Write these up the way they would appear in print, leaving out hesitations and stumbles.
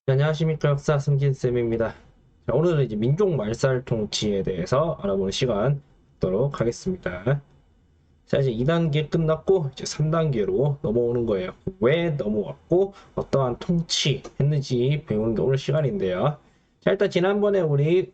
네, 안녕하십니까. 역사 승진쌤입니다. 자, 오늘은 이제 민족 말살 통치에 대해서 알아보는 시간 갖도록 하겠습니다. 자, 이제 2단계 끝났고 이제 3단계로 넘어오는 거예요. 왜 넘어왔고 어떠한 통치했는지 배우는 게 오늘 시간인데요. 자, 일단 지난번에 우리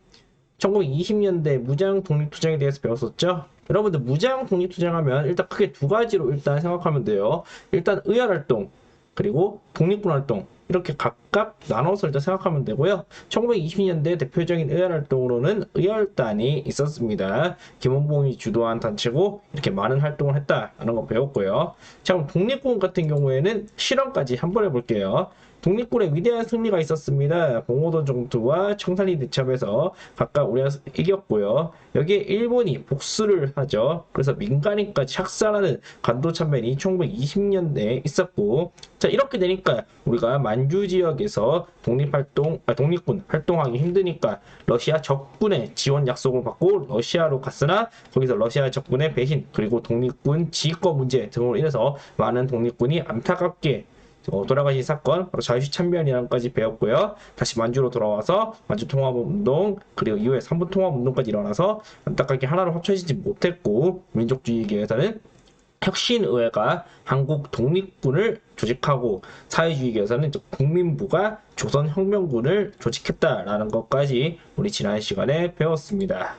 1920년대 무장 독립투쟁에 대해서 배웠었죠. 여러분들 무장 독립투쟁하면 일단 크게 두 가지로 일단 생각하면 돼요. 일단 의열활동 그리고 독립군 활동 이렇게 각각 나눠서 일단 생각하면 되고요. 1920년대 대표적인 의열활동으로는 의열단이 있었습니다. 김원봉이 주도한 단체고 이렇게 많은 활동을 했다는 거 배웠고요. 자, 그럼 독립군 같은 경우에는 실험까지 한번 해볼게요. 독립군의 위대한 승리가 있었습니다. 봉오동 정투와 청산리 대첩에서 각각 우리가 이겼고요. 여기에 일본이 복수를 하죠. 그래서 민간인까지 착살하는 간도 참변이 1920년대에 있었고, 자, 이렇게 되니까 우리가 만주 지역에서 독립군 활동하기 힘드니까 러시아 적군의 지원 약속을 받고 러시아로 갔으나 거기서 러시아 적군의 배신 그리고 독립군 지휘권 문제 등으로 인해서 많은 독립군이 안타깝게 돌아가신 사건, 바로 자유시참변이라는 것까지 배웠고요. 다시 만주로 돌아와서 만주 통합운동, 그리고 이후에 삼부 통합운동까지 일어나서 안타깝게 하나로 합쳐지지 못했고, 민족주의계에서는 혁신의회가 한국 독립군을 조직하고 사회주의계에서는 국민부가 조선혁명군을 조직했다라는 것까지 우리 지난 시간에 배웠습니다.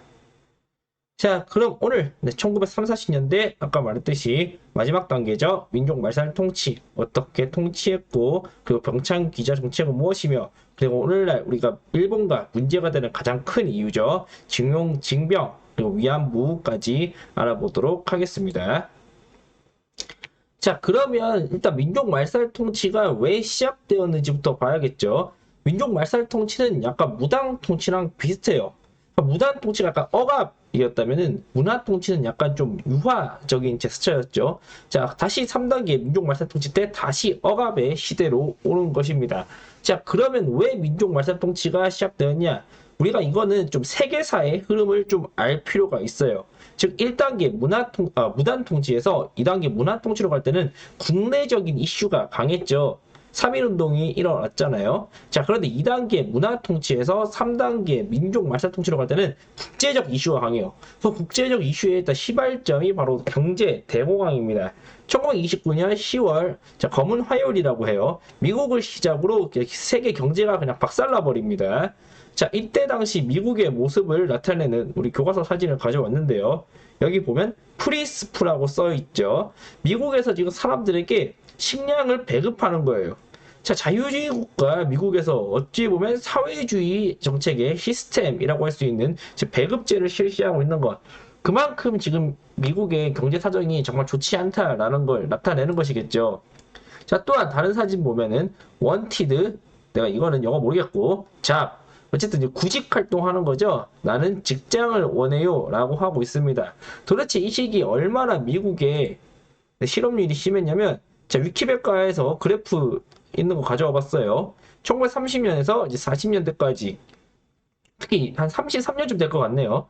자, 그럼 오늘 1930, 40년대 아까 말했듯이 마지막 단계죠. 민족 말살 통치 어떻게 통치했고 그리고 병창 기자 정책은 무엇이며 그리고 오늘날 우리가 일본과 문제가 되는 가장 큰 이유죠. 징용, 징병 그리고 위안부까지 알아보도록 하겠습니다. 자, 그러면 일단 민족 말살 통치가 왜 시작되었는지부터 봐야겠죠. 민족 말살 통치는 약간 무당 통치랑 비슷해요. 그러니까 무당 통치가 약간 억압이었다면은 문화 통치는 약간 좀 유화적인 제스처였죠. 자, 다시 3단계 민족 말살 통치 때 다시 억압의 시대로 오는 것입니다. 자, 그러면 왜 민족 말살 통치가 시작되었냐? 우리가 이거는 좀 세계사의 흐름을 좀 알 필요가 있어요. 즉 1단계 무단 통치에서 2단계 문화 통치로 갈 때는 국내적인 이슈가 강했죠. 3.1운동이 일어났잖아요. 자, 그런데 2단계 문화 통치에서 3단계 민족 말살 통치로 갈 때는 국제적 이슈가 강해요. 그 국제적 이슈에 일단 시발점이 바로 경제 대공황입니다. 1929년 10월, 자, 검은 화요일이라고 해요. 미국을 시작으로 세계 경제가 그냥 박살나 버립니다. 자, 이때 당시 미국의 모습을 나타내는 우리 교과서 사진을 가져왔는데요. 여기 보면 프리스프라고 써 있죠. 미국에서 지금 사람들에게 식량을 배급하는 거예요. 자, 자유주의 국가 미국에서 어찌 보면 사회주의 정책의 시스템이라고 할 수 있는 배급제를 실시하고 있는 것. 그만큼 지금 미국의 경제 사정이 정말 좋지 않다라는 걸 나타내는 것이겠죠. 자, 또한 다른 사진 보면은 원티드, 내가 이거는 영어 모르겠고, 자, 어쨌든 이제 구직 활동하는 거죠. 나는 직장을 원해요 라고 하고 있습니다. 도대체 이 시기 얼마나 미국에 실업률이 심했냐면, 자, 위키백과에서 그래프 있는 거 가져와 봤어요. 1930년에서 이제 40년대까지, 특히 한 33년쯤 될 것 같네요.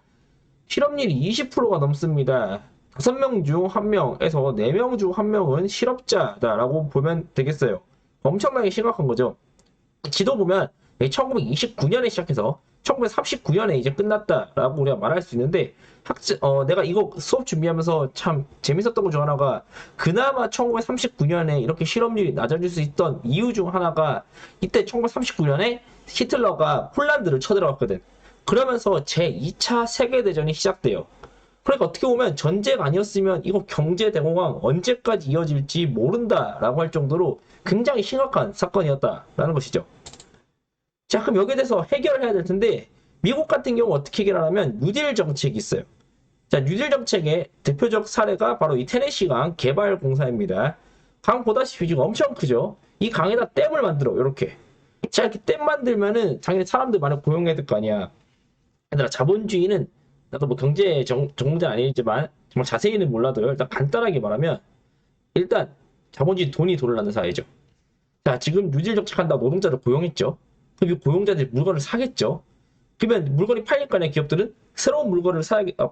실업률이 20%가 넘습니다. 5명 중 1명에서 4명 중 1명은 실업자다라고 보면 되겠어요. 엄청나게 심각한 거죠. 지도 보면 1929년에 시작해서 1939년에 이제 끝났다라고 우리가 말할 수 있는데 내가 이거 수업 준비하면서 참 재밌었던 것 중 하나가 그나마 1939년에 이렇게 실업률이 낮아질 수 있던 이유 중 하나가 이때 1939년에 히틀러가 폴란드를 쳐들어갔거든. 그러면서 제2차 세계대전이 시작돼요. 그러니까 어떻게 보면 전쟁 아니었으면 이거 경제 대공황 언제까지 이어질지 모른다라고 할 정도로 굉장히 심각한 사건이었다라는 것이죠. 자, 그럼 여기에 대해서 해결을 해야 될 텐데 미국 같은 경우 어떻게 해결하냐면 뉴딜 정책이 있어요. 자, 뉴딜 정책의 대표적 사례가 바로 이 테네시강 개발 공사입니다. 강 보다시피 지금 엄청 크죠. 이 강에다 댐을 만들어 이렇게. 자, 이렇게 댐 만들면은 당연히 사람들 많이 고용해야 될 거 아니야. 얘들아, 자본주의는 나도 뭐 경제 전공자 아니지만 정말 자세히는 몰라도요. 일단 간단하게 말하면 일단 자본주의 돈이 돈을 낳는 사회죠. 자, 지금 뉴딜 정책한다고 노동자를 고용했죠. 그럼 이 고용자들이 물건을 사겠죠. 그러면 물건이 팔릴 거 아니야, 기업들은? 새로운 물건을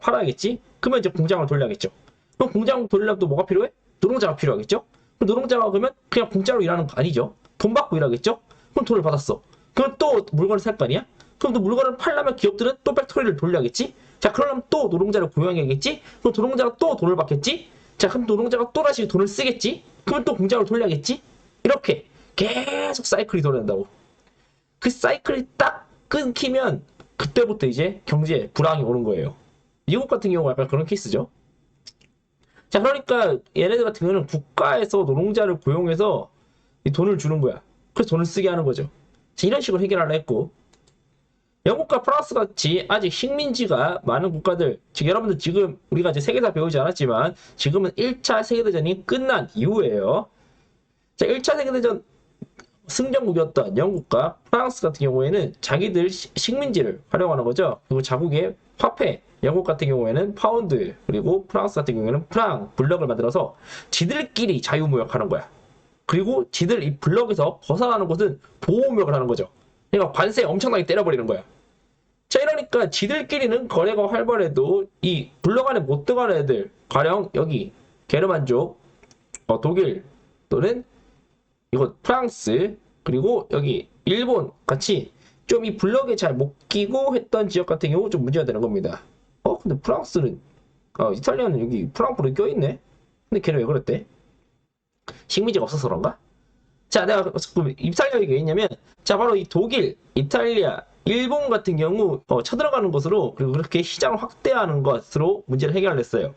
팔아야겠지? 그러면 이제 공장을 돌려야겠죠. 그럼 공장 돌리려면 또 뭐가 필요해? 노동자가 필요하겠죠? 그럼 노동자가 그러면 그냥 공짜로 일하는 거 아니죠. 돈 받고 일하겠죠? 그럼 돈을 받았어. 그럼 또 물건을 살 거 아니야? 그럼 또 물건을 팔려면 기업들은 또 팩토리를 돌려야겠지? 자, 그러려면 또 노동자를 고용해야겠지? 그럼 노동자가 또 돈을 받겠지? 자, 그럼 노동자가 또 다시 돈을 쓰겠지? 그러면 또 공장을 돌려야겠지? 이렇게 계속 사이클이 돌아간다고. 그 사이클이 딱 끊기면 그때부터 이제 경제에 불황이 오는 거예요. 미국 같은 경우가 약간 그런 케이스죠. 자, 그러니까 얘네들 같은 경우는 국가에서 노동자를 고용해서 이 돈을 주는 거야. 그래서 돈을 쓰게 하는 거죠. 자, 이런 식으로 해결하려 했고, 영국과 프랑스 같이 아직 식민지가 많은 국가들, 즉 여러분들 지금 우리가 이제 세계사 배우지 않았지만 지금은 1차 세계대전이 끝난 이후에요. 자, 1차 세계대전 승전국이었던 영국과 프랑스 같은 경우에는 자기들 식민지를 활용하는 거죠. 그리고 자국의 화폐, 영국 같은 경우에는 파운드, 그리고 프랑스 같은 경우에는 프랑, 블럭을 만들어서 지들끼리 자유무역하는 거야. 그리고 지들 이 블럭에서 벗어나는 곳은 보호무역을 하는 거죠. 그러니까 관세 엄청나게 때려버리는 거야. 자, 이러니까 지들끼리는 거래가 활발해도 이 블럭 안에 못 들어가는 애들, 가령 여기 게르만족, 독일 또는 이거 프랑스, 그리고 여기 일본 같이 좀 이 블럭에 잘 못 끼고 했던 지역 같은 경우 좀 문제가 되는 겁니다. 근데 프랑스는, 이탈리아는 여기 프랑크푸르트 껴있네? 근데 걔는 왜 그랬대? 식민지가 없어서 그런가? 자, 내가 이탈리아가 왜 있냐면, 자, 바로 이 독일, 이탈리아, 일본 같은 경우 쳐들어가는 것으로, 그리고 그렇게 시장을 확대하는 것으로 문제를 해결했어요.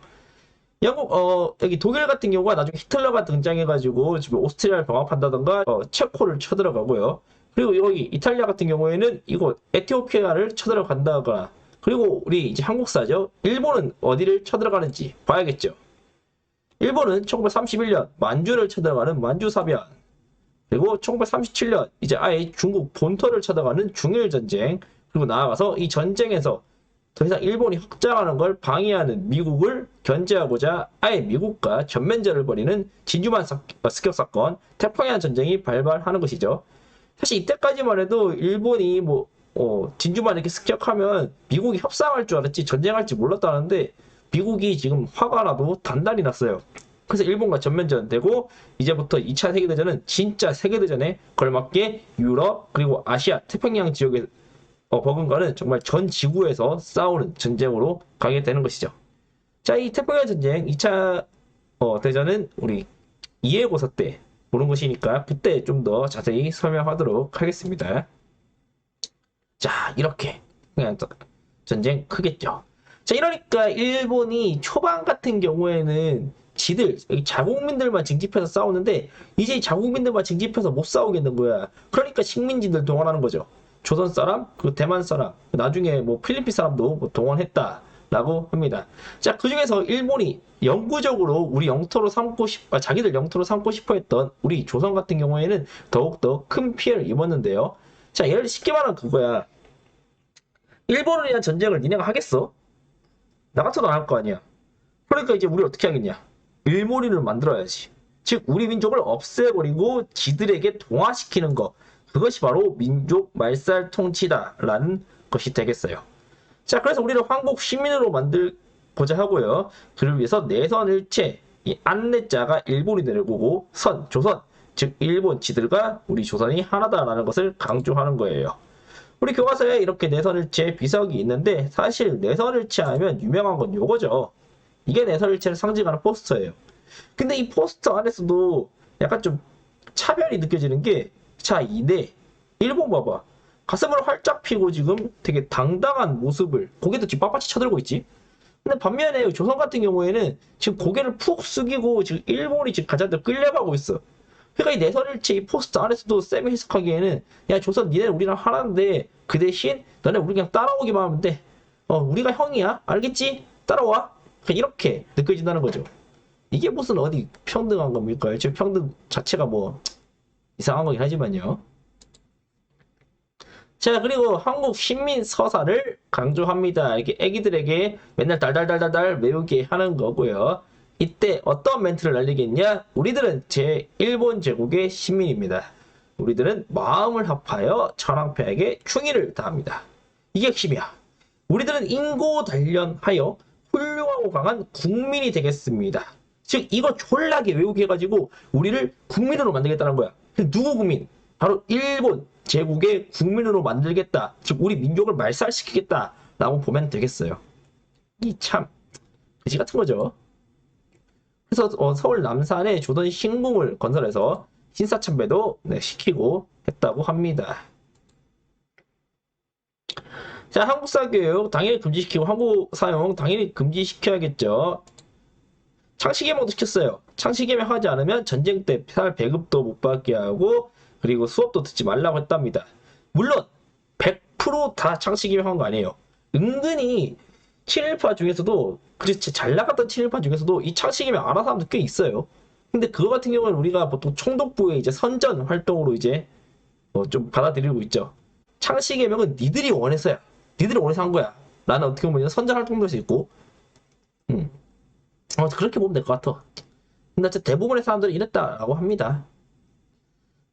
영국, 여기 독일 같은 경우가 나중에 히틀러가 등장해가지고 지금 오스트리아를 병합한다던가 체코를 쳐들어가고요. 그리고 여기 이탈리아 같은 경우에는 이곳 에티오피아를 쳐들어간다거나, 그리고 우리 이제 한국사죠. 일본은 어디를 쳐들어가는지 봐야겠죠. 일본은 1931년 만주를 쳐들어가는 만주사변, 그리고 1937년 이제 아예 중국 본토를 쳐들어가는 중일전쟁, 그리고 나아가서 이 전쟁에서 더 이상 일본이 확장하는 걸 방해하는 미국을 견제하고자 아예 미국과 전면전을 벌이는 진주만 습격사건, 태평양 전쟁이 발발하는 것이죠. 사실 이때까지만 해도 일본이 진주만 이렇게 습격하면 미국이 협상할 줄 알았지 전쟁할지 몰랐다는데 미국이 지금 화가 나도 단단히 났어요. 그래서 일본과 전면전 되고 이제부터 2차 세계대전은 진짜 세계대전에 걸맞게 유럽 그리고 아시아 태평양 지역에 버금가는 정말 전 지구에서 싸우는 전쟁으로 가게 되는 것이죠. 자, 이 태평양 전쟁 2차 대전은 우리 이해고사 때 보는 것이니까 그때 좀 더 자세히 설명하도록 하겠습니다. 자, 이렇게 그냥 전쟁 크겠죠. 자, 이러니까 일본이 초반 같은 경우에는 지들 자국민들만 징집해서 싸우는데 이제 자국민들만 징집해서 못 싸우겠는 거야. 그러니까 식민지들 동원하는 거죠. 조선 사람, 그 대만 사람, 나중에 필리핀 사람도 동원했다라고 합니다. 자, 그 중에서 일본이 영구적으로 우리 영토로 자기들 영토로 삼고 싶어 했던 우리 조선 같은 경우에는 더욱더 큰 피해를 입었는데요. 자, 예를 쉽게 말하면 그거야. 일본을 위한 전쟁을 니네가 하겠어? 나 같아도 안 할 거 아니야. 그러니까 이제 우리 어떻게 하겠냐? 일몰인을 만들어야지. 즉, 우리 민족을 없애버리고 지들에게 동화시키는 거. 그것이 바로 민족 말살 통치다라는 것이 되겠어요. 자, 그래서 우리를 황국 시민으로 만들고자 하고요. 그를 위해서 내선일체, 이 안내자가 일본이 되는 거고 조선, 즉 일본 지들과 우리 조선이 하나다라는 것을 강조하는 거예요. 우리 교과서에 이렇게 내선일체 비석이 있는데 사실 내선일체 하면 유명한 건 요거죠. 이게 내선일체를 상징하는 포스터예요. 근데 이 포스터 안에서도 약간 좀 차별이 느껴지는 게 자, 일본 봐봐. 가슴을 활짝 펴고 지금 되게 당당한 모습을 고개도 지금 빳빳이 쳐들고 있지. 근데 반면에 조선 같은 경우에는 지금 고개를 푹 숙이고 지금 일본이 지금 가자들 끌려가고 있어. 그러니까 이 내선일체 이 포스터 안에서도 쌤이 해석하기에는 야, 조선 니네 우리랑 하나인데 그 대신 너네 우리 그냥 따라오기만 하면 돼. 우리가 형이야. 알겠지? 따라와. 이렇게 느껴진다는 거죠. 이게 무슨 어디 평등한 겁니까? 지금 평등 자체가 이상한 거긴 하지만요. 자, 그리고 한국 신민 서사를 강조합니다. 이렇게 애기들에게 맨날 달달달달달 외우게 하는 거고요. 이때 어떤 멘트를 날리겠냐? 우리들은 일본 제국의 시민입니다. 우리들은 마음을 합하여 천황폐하에게 충의를 다합니다. 이게 핵심이야. 우리들은 인고단련하여 훌륭하고 강한 국민이 되겠습니다. 즉 이거 졸라게 외우게 해가지고 우리를 국민으로 만들겠다는 거야. 누구 국민? 바로 일본 제국의 국민으로 만들겠다. 즉 우리 민족을 말살시키겠다라고 보면 되겠어요. 이 참 그지 같은 거죠. 그래서 서울 남산에 조선 신궁을 건설해서 신사참배도 시키고 했다고 합니다. 자, 한국사 교육 당연히 금지시키고 한국 사용 당연히 금지시켜야겠죠. 창씨개명도 시켰어요. 창씨개명 하지 않으면 전쟁 때 살 배급도 못 받게 하고 그리고 수업도 듣지 말라고 했답니다. 물론 100%다 창씨개명 한 거 아니에요. 은근히 친일파 중에서도 그렇지 잘 나갔던 친일파 중에서도 이 창씨개명 안 한 사람도 꽤 있어요. 근데 그거 같은 경우는 우리가 보통 총독부의 이제 선전 활동으로 이제 좀 받아들이고 있죠. 창씨개명은 니들이 원해서야. 니들이 원해서 한 거야. 나는 어떻게 보면 선전 활동도 할 수 있고, 그렇게 보면 될 것 같아. 근데 대부분의 사람들이 이랬다라고 합니다.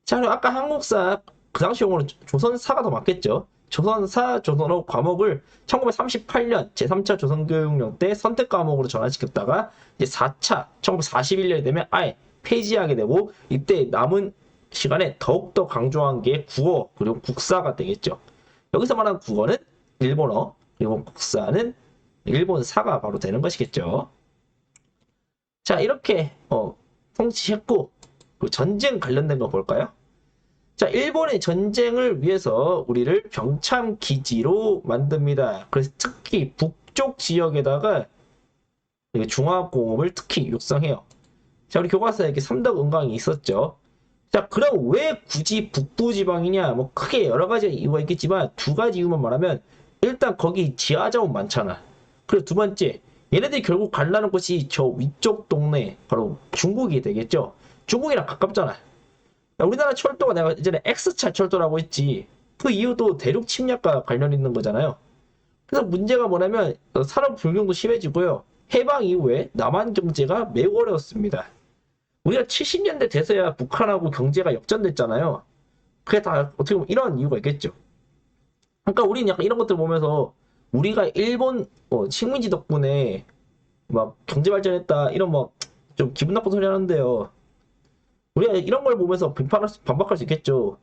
자, 그리고 아까 한국사 그 당시 용어는 조선사가 더 맞겠죠. 조선사, 조선어 과목을 1938년 제3차 조선교육령 때 선택 과목으로 전환시켰다가 이제 4차 1941년이 되면 아예 폐지하게 되고 이때 남은 시간에 더욱더 강조한 게 국어 그리고 국사가 되겠죠. 여기서 말하는 국어는 일본어 그리고 국사는 일본사가 바로 되는 것이겠죠. 자, 이렇게 통치했고 그 전쟁 관련된 거 볼까요? 자, 일본의 전쟁을 위해서 우리를 병참 기지로 만듭니다. 그래서 특히 북쪽 지역에다가 중화공업을 특히 육성해요. 자, 우리 교과서에 이렇게 삼덕은강이 있었죠. 자, 그럼 왜 굳이 북부 지방이냐? 뭐 크게 여러 가지 이유가 있겠지만 두 가지 이유만 말하면 일단 거기 지하자원 많잖아. 그리고 두 번째, 얘네들이 결국 가려는 곳이 저 위쪽 동네 바로 중국이 되겠죠. 중국이랑 가깝잖아. 우리나라 철도가 내가 이전에 X차 철도라고 했지. 그 이유도 대륙 침략과 관련 있는 거잖아요. 그래서 문제가 뭐냐면 산업 불경도 심해지고요. 해방 이후에 남한 경제가 매우 어려웠습니다. 우리가 70년대 돼서야 북한하고 경제가 역전됐잖아요. 그게 다 어떻게 보면 이런 이유가 있겠죠. 그러니까 우리는 약간 이런 것들 보면서 우리가 일본 식민지 덕분에 막 경제 발전했다 이런 뭐 좀 기분 나쁜 소리 하는데요. 우리가 이런 걸 보면서 반박할 수 있겠죠.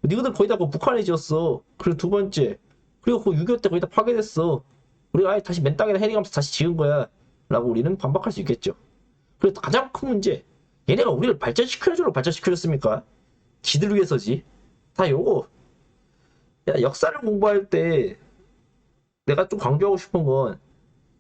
니들 거의 다 그 북한에 지었어. 그리고 두 번째. 그리고 그 6.25 때 거의 다 파괴됐어. 우리가 아예 다시 맨 땅에다 헤딩하면서 다시 지은 거야. 라고 우리는 반박할 수 있겠죠. 그리고 가장 큰 문제. 얘네가 우리를 발전시켜주려고 발전시켜줬습니까? 지들 위해서지. 다 요거. 야, 역사를 공부할 때 내가 좀 강조하고 싶은 건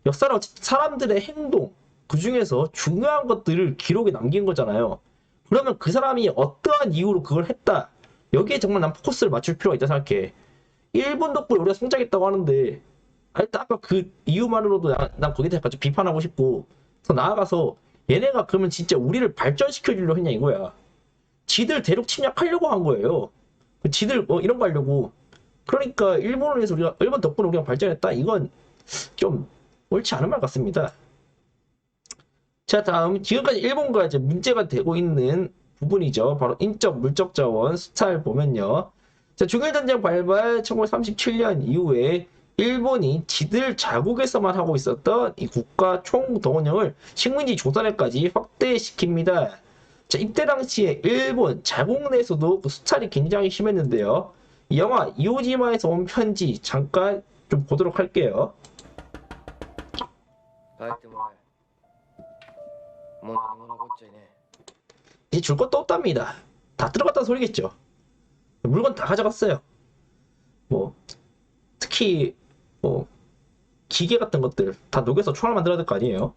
역사는 어쨌든 사람들의 행동, 그 중에서 중요한 것들을 기록에 남긴 거잖아요. 그러면 그 사람이 어떠한 이유로 그걸 했다. 여기에 정말 난 포커스를 맞출 필요가 있다 생각해. 일본 덕분에 우리가 성장했다고 하는데, 일단 아까 그 이유만으로도 난 거기에 대해서 좀 비판하고 싶고, 더 나아가서 얘네가 그러면 진짜 우리를 발전시켜주려 했냐 이거야. 지들 대륙 침략하려고 한 거예요. 지들 이런 거 하려고. 그러니까 일본을 위해서 일본 덕분에 우리가 발전했다. 이건 좀 옳지 않은 말 같습니다. 자, 다음 지금까지 일본과 이제 문제가 되고 있는 부분이죠. 바로 인적 물적 자원 수탈 보면요. 자, 중일전쟁 발발 1937년 이후에 일본이 지들 자국에서만 하고 있었던 이 국가 총동원령을 식민지 조선에까지 확대시킵니다. 자, 이때 당시에 일본 자국 내에서도 그 수탈이 굉장히 심했는데요. 이 영화 이오지마에서 온 편지 잠깐 좀 보도록 할게요. 이제 줄 것도 없답니다. 다 들어갔다는 소리겠죠. 물건 다 가져갔어요. 뭐 특히 뭐 기계 같은 것들 다 녹여서 총알 만들어야 될 거 아니에요.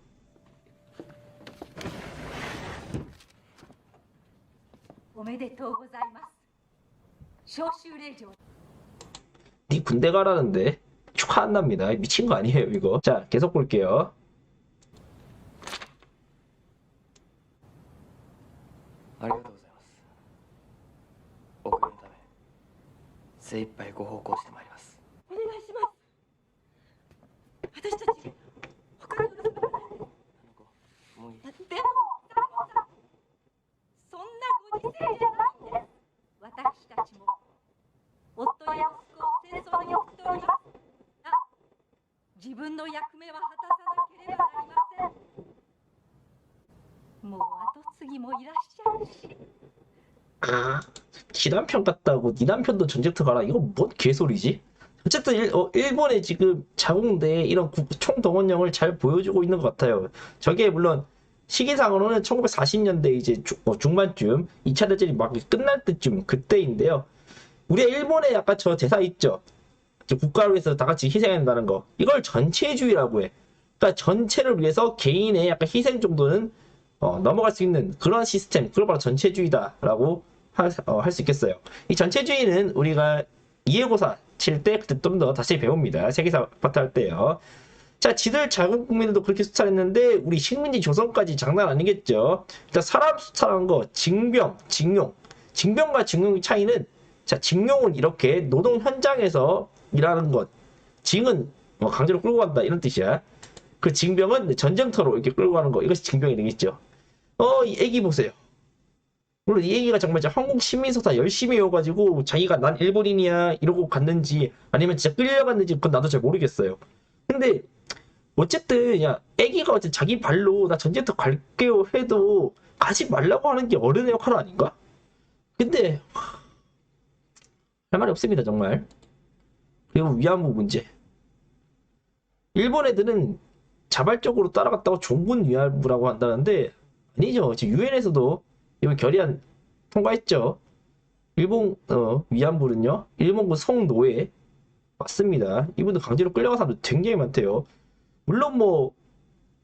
네 군대 가라는데 축하한답니다. 미친 거 아니에요 이거. 자, 계속 볼게요. ありがとうございます。送るため精一杯ご奉公してまいります。お願いします。私たち他にもういい。でもそんなご時世じゃないんです。私たちも夫や息子を戦争に送っております。自分の役目は果たさなければなりません。もう後継ぎもいらっしゃるし。지 남편 같다고 네 남편도 전쟁터 가라. 이거 뭔 개소리지? 어쨌든 일본의 지금 자국내 이런 총동원령을 잘 보여주고 있는 것 같아요. 저게 물론 시기상으로는 1940년대 이제 중반쯤 2차 대전이 막 끝날 때쯤 그때인데요. 우리 일본에 약간 저 대사 있죠. 국가를 위해서 다 같이 희생한다는 거. 이걸 전체주의라고 해. 그러니까 전체를 위해서 개인의 약간 희생 정도는 넘어갈 수 있는 그런 시스템. 그걸 바로 전체주의다라고 할 수 있겠어요. 이 전체주의는 우리가 이해고사 칠 때 그때 좀 더 다시 배웁니다. 세계사 파트 할 때요. 자, 지들 자국 국민들도 그렇게 수탈했는데 우리 식민지 조선까지 장난 아니겠죠. 일단 사람 수탈한 거, 징병, 징용. 징병과 징용의 차이는 자, 징용은 이렇게 노동 현장에서 일하는 것. 징은 강제로 끌고 간다 이런 뜻이야. 그 징병은 전쟁터로 이렇게 끌고 가는 거. 이것이 징병이 되겠죠. 이 애기 보세요. 물론 이 얘기가 정말 한국 시민서사 열심히 외워가지고 자기가 난 일본인이야 이러고 갔는지 아니면 진짜 끌려갔는지 그건 나도 잘 모르겠어요. 근데 어쨌든 야 애기가 어쨌든 자기 발로 나 전쟁터 갈게요 해도 가지 말라고 하는 게 어른의 역할 아닌가? 근데 할 말이 없습니다 정말. 그리고 위안부 문제. 일본 애들은 자발적으로 따라갔다고 종군 위안부라고 한다는데 아니죠. 지금 유엔에서도 이번 결의안 통과했죠. 일본 위안부는요. 일본군 성노예 맞습니다. 이분들 강제로 끌려간 사람들 굉장히 많대요. 물론 뭐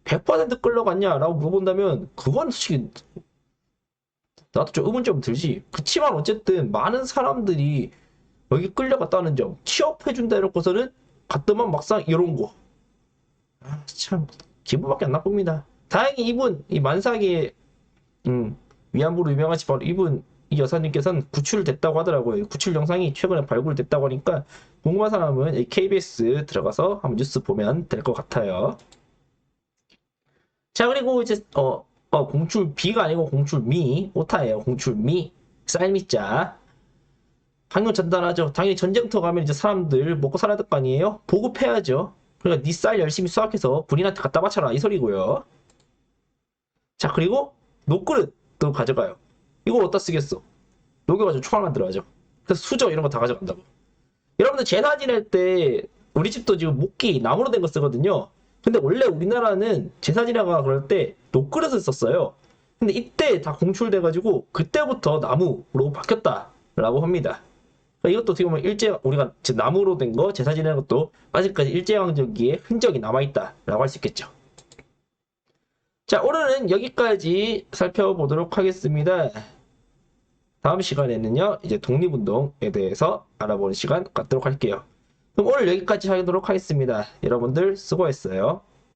100% 끌려갔냐라고 물어본다면 그건 솔직히 나도 좀 의문점 들지. 그치만 어쨌든 많은 사람들이 여기 끌려갔다는 점 취업해준다 이러고서는 갔더만 막상 이런 거. 참 기분밖에 안 나쁩니다. 다행히 이분 이 만삭의 위안부로 유명하신 바로 이분 이 여사님께서는 구출됐다고 하더라고요. 구출 영상이 최근에 발굴됐다고 하니까 궁금한 사람은 KBS 들어가서 한번 뉴스 보면 될 것 같아요. 자 그리고 이제 공출 B가 아니고 공출 미 오타예요. 공출 미 쌀미자 강요 전달하죠. 당연히 전쟁터 가면 이제 사람들 먹고 살아야 될 거 아니에요? 보급해야죠. 그러니까 니 쌀 열심히 수확해서 군인한테 갖다 바쳐라 이 소리고요. 자 그리고 녹그릇도 가져가요. 이걸 어디다 쓰겠어? 녹여가지고 총알 만들어야죠. 그래서 수저 이런 거 다 가져간다고. 여러분들 제사 지낼 때 우리 집도 지금 목기 나무로 된 거 쓰거든요. 근데 원래 우리나라는 제사 지내가 그럴 때 녹그릇을 썼어요. 근데 이때 다 공출돼가지고 그때부터 나무로 바뀌었다라고 합니다. 그러니까 이것도 어떻게 보면 우리가 나무로 된 거 제사 지내는 것도 아직까지 일제강점기에 흔적이 남아있다라고 할 수 있겠죠. 자, 오늘은 여기까지 살펴보도록 하겠습니다. 다음 시간에는요, 이제 독립운동에 대해서 알아보는 시간 갖도록 할게요. 그럼 오늘 여기까지 하도록 하겠습니다. 여러분들 수고했어요.